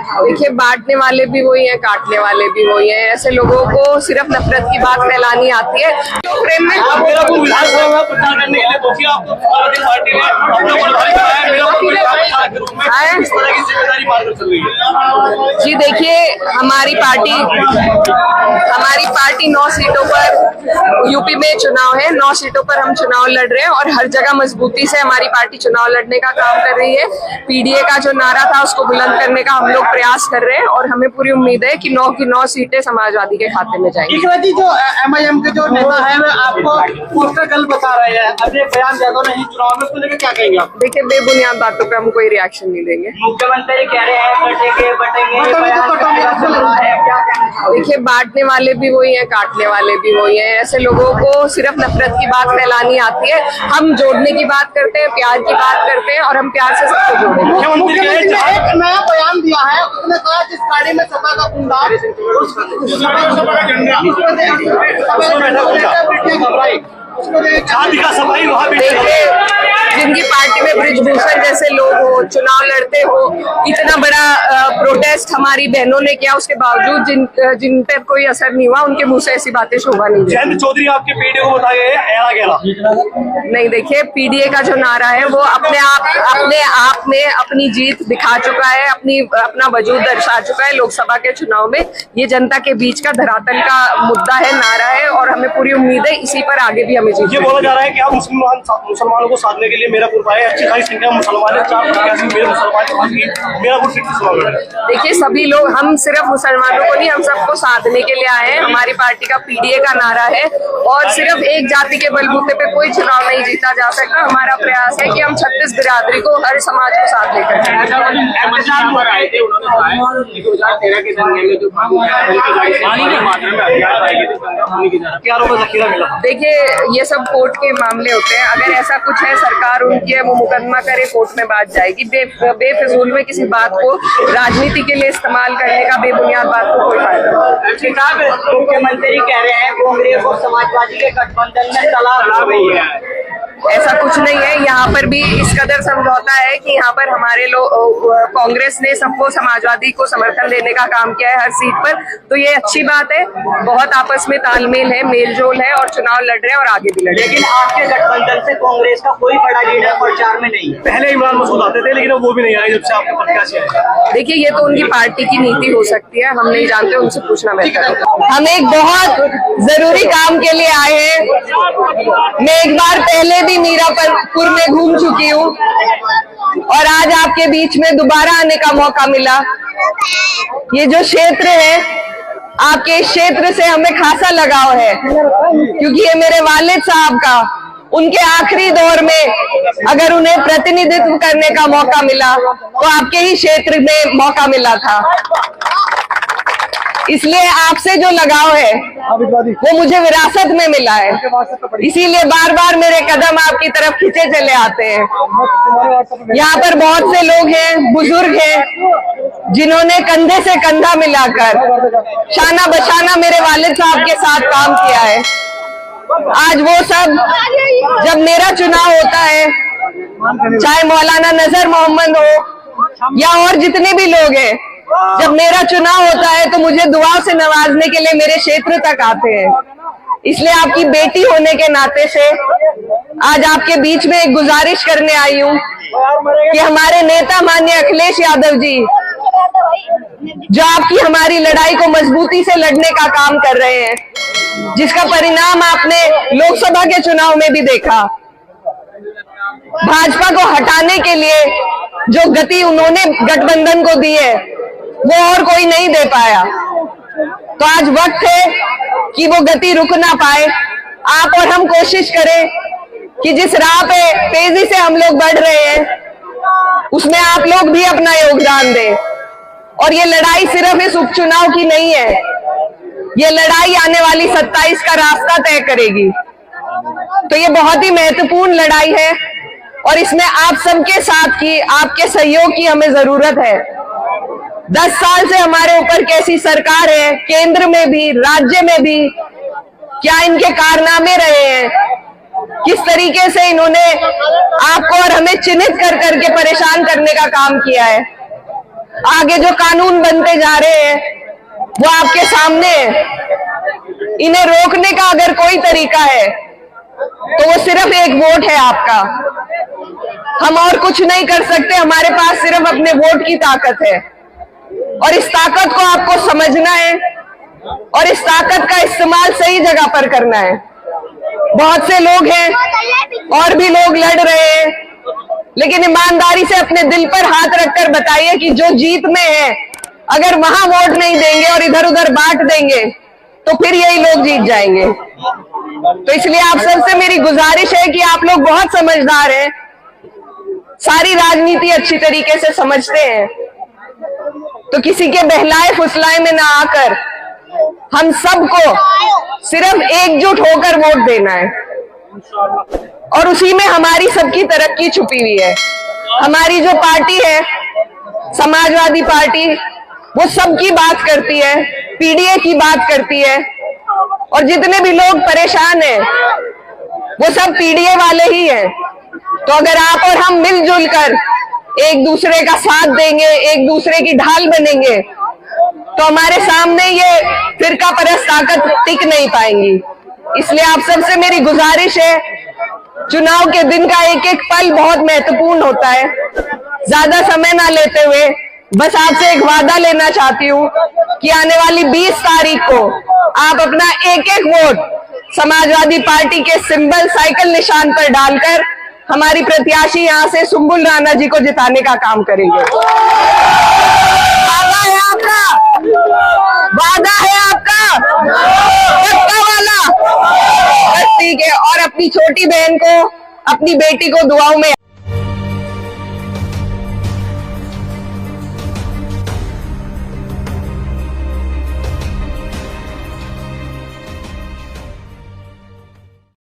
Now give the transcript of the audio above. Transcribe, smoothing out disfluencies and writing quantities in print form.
देखिए, बांटने वाले भी वही हैं, काटने वाले भी वही हैं। ऐसे लोगों को सिर्फ नफरत की बात फैलानी आती है। जो फ्रेम में विधानसभा में प्रचार करने के लिए पहुंची आपको समाजवादी पार्टी ने अपना प्रभारी बनाया, मेरा के रूप में इस तरह की जिम्मेदारी पार कर चल रही है। जी देखिए, हमारी पार्टी 9 सीटों पर यूपी में चुनाव है। 9 सीटों पर हम चुनाव लड़ रहे हैं और हर जगह मजबूती से हमारी पार्टी चुनाव लड़ने का काम कर रही है। पीडीए का जो नारा था उसको बुलंद करने का हम लोग प्रयास कर रहे हैं और हमें पूरी उम्मीद है कि 9 की 9 सीटें समाजवादी के खाते में जाएंगी। जी, जो एमआईएम के जो नेता है वो आपको पोस्टर गल बता रहे हैं, अभी बयान दिया तो नहीं चुनाव में, उसको लेकर क्या कहेंगे आप? देखिए, बेबुनियाद बातों पे हम कोई रिएक्शन नहीं देंगे। मुख्यमंत्री कह रहे हैं देखिए, बांटने वाले भी वही हैं, काटने वाले भी वही हैं। ऐसे लोगों को सिर्फ नफरत की बात फैलानी आती है। हम जोड़ने की बात करते हैं, प्यार की बात करते हैं और हम प्यार से सबको जोड़ेंगे। मुख्यमंत्री ने एक नया बयान दिया है, उसने कहा जिस गाड़ी में सपा का कुंडा देखिए, जिनकी पार्टी में बृजभूषण जैसे लोग हो, चुनाव लड़ते हो, इतना बड़ा प्रोटेस्ट हमारी बहनों ने किया, उसके बावजूद जिन पर कोई असर नहीं हुआ, उनके मुंह से ऐसी बातें शोभा नहीं दी। जयंत चौधरी आपके पीडीए को बताए नहीं, देखिए, पीडीए का जो नारा है वो अपने आप में अपनी जीत दिखा चुका है, अपना वजूद दर्शा चुका है। लोकसभा के चुनाव में ये जनता के बीच का धरातल का मुद्दा है, नारा है और हमें पूरी उम्मीद है इसी पर आगे भी हमें जीत। ये बोला जा रहा है कि आप मुसलमानों को साधने के लिए मीरापुर पाए, अच्छी खासी संख्या मुसलमान है, 4 प्रत्याशी मीरापुर सीट से चुनाव लड़े। देखिए, सभी लोग, हम सिर्फ मुसलमानों को नहीं, हम सबको साधने के लिए आए हैं। हमारी पार्टी का पीडीए का नारा है और सिर्फ एक जाति के बलबूते पे कोई चुनाव नहीं जीता जा सकता। हमारा प्रयास है कि हम 36 बिरादरी को, हर समाज को साथ लेकर चलें। देखिए, ये सब कोर्ट के मामले होते हैं। अगर ऐसा कुछ है, सरकार उनकी है, वो मुकदमा करे, कोर्ट में बात जाएगी। बेफिजूल में किसी बात को राजनीति के लिए इस्तेमाल करने का, बेबुनियाद बात को कोई फायदा नहीं। मुख्यमंत्री कह रहे हैं कांग्रेस और समाजवादी के गठबंधन में तलाक हो गई है। ऐसा कुछ नहीं है। यहाँ पर भी इस कदर समझौता है कि यहाँ पर हमारे लोग, कांग्रेस ने सबको, समाजवादी को समर्थन देने का काम किया है हर सीट पर, तो ये अच्छी बात है। बहुत आपस में तालमेल है, मेलजोल है और चुनाव लड़ रहे हैं और आगे भी लड़े। लेकिन आपके गठबंधन से कांग्रेस का कोई बड़ा लीडर प्रचार में नहीं है। पहले इमरान मसूद आते थे, लेकिन वो भी नहीं आए जब से आपके प्रत्याशी है। देखिए, ये तो उनकी पार्टी की नीति हो सकती है, हम नहीं जानते, उनसे पूछना बेहतर है। हम एक बहुत जरूरी काम के लिए आए हैं। मैं एक बार पहले भी मीरापुर में घूम चुकी हूँ और आज आपके बीच में दोबारा आने का मौका मिला। ये जो क्षेत्र है, आपके इस क्षेत्र से हमें खासा लगाव है, क्योंकि ये मेरे वालिद साहब का, उनके आखिरी दौर में अगर उन्हें प्रतिनिधित्व करने का मौका मिला तो आपके ही क्षेत्र में मौका मिला था। इसलिए आपसे जो लगाव है वो मुझे विरासत में मिला है, इसीलिए बार बार मेरे कदम आपकी तरफ खींचे चले आते हैं। यहाँ पर बहुत से लोग हैं, बुजुर्ग हैं, जिन्होंने कंधे से कंधा मिलाकर शाना बशाना मेरे वालिद साहब के साथ काम किया है। आज वो सब, जब मेरा चुनाव होता है, चाहे मौलाना नजर मोहम्मद हो या और जितने भी लोग हैं, जब मेरा चुनाव होता है तो मुझे दुआ से नवाजने के लिए मेरे क्षेत्र तक आते हैं। इसलिए आपकी बेटी होने के नाते से आज आपके बीच में एक गुजारिश करने आई हूँ कि हमारे नेता माननीय अखिलेश यादव जी, जो आपकी हमारी लड़ाई को मजबूती से लड़ने का काम कर रहे हैं, जिसका परिणाम आपने लोकसभा के चुनाव में भी देखा, भाजपा को हटाने के लिए जो गति उन्होंने गठबंधन को दी है वो और कोई नहीं दे पाया। तो आज वक्त है कि वो गति रुक ना पाए। आप और हम कोशिश करें कि जिस राह पे तेजी से हम लोग बढ़ रहे हैं उसमें आप लोग भी अपना योगदान दें। और ये लड़ाई सिर्फ इस उपचुनाव की नहीं है, ये लड़ाई आने वाली 27 का रास्ता तय करेगी। तो ये बहुत ही महत्वपूर्ण लड़ाई है और इसमें आप सबके साथ की, आपके सहयोग की हमें जरूरत है। 10 साल से हमारे ऊपर कैसी सरकार है, केंद्र में भी, राज्य में भी, क्या इनके कारनामे रहे हैं, किस तरीके से इन्होंने आपको और हमें चिन्हित कर करके परेशान करने का काम किया है। आगे जो कानून बनते जा रहे हैं वो आपके सामने है। इन्हें रोकने का अगर कोई तरीका है तो वो सिर्फ एक वोट है आपका। हम और कुछ नहीं कर सकते, हमारे पास सिर्फ अपने वोट की ताकत है और इस ताकत को आपको समझना है और इस ताकत का इस्तेमाल सही जगह पर करना है। बहुत से लोग हैं और भी लोग लड़ रहे हैं, लेकिन ईमानदारी से अपने दिल पर हाथ रखकर बताइए कि जो जीत में है, अगर वहां वोट नहीं देंगे और इधर उधर बांट देंगे तो फिर यही लोग जीत जाएंगे। तो इसलिए आप सबसे मेरी गुजारिश है कि आप लोग बहुत समझदार हैं, सारी राजनीति अच्छी तरीके से समझते हैं, तो किसी के बहलाए फुसलाए में ना आकर हम सबको सिर्फ एकजुट होकर वोट देना है और उसी में हमारी सबकी तरक्की छुपी हुई है। हमारी जो पार्टी है समाजवादी पार्टी, वो सबकी बात करती है, पीडीए की बात करती है और जितने भी लोग परेशान हैं वो सब पीडीए वाले ही हैं। तो अगर आप और हम मिलजुल कर एक दूसरे का साथ देंगे, एक दूसरे की ढाल बनेंगे, तो हमारे सामने ये फिरका परस्त ताकत टिक नहीं पाएंगी। इसलिए आप सबसे मेरी गुजारिश है, चुनाव के दिन का एक एक पल बहुत महत्वपूर्ण होता है। ज्यादा समय ना लेते हुए बस आपसे एक वादा लेना चाहती हूँ कि आने वाली 20 तारीख को आप अपना एक एक वोट समाजवादी पार्टी के सिंबल साइकिल निशान पर डालकर हमारी प्रत्याशी यहाँ से सुम्बुल राणा जी को जिताने का काम करेंगे। वादा है आपका, वादा है आपका, पक्का वाला। बस ठीक है, और अपनी छोटी बहन को, अपनी बेटी को दुआओं में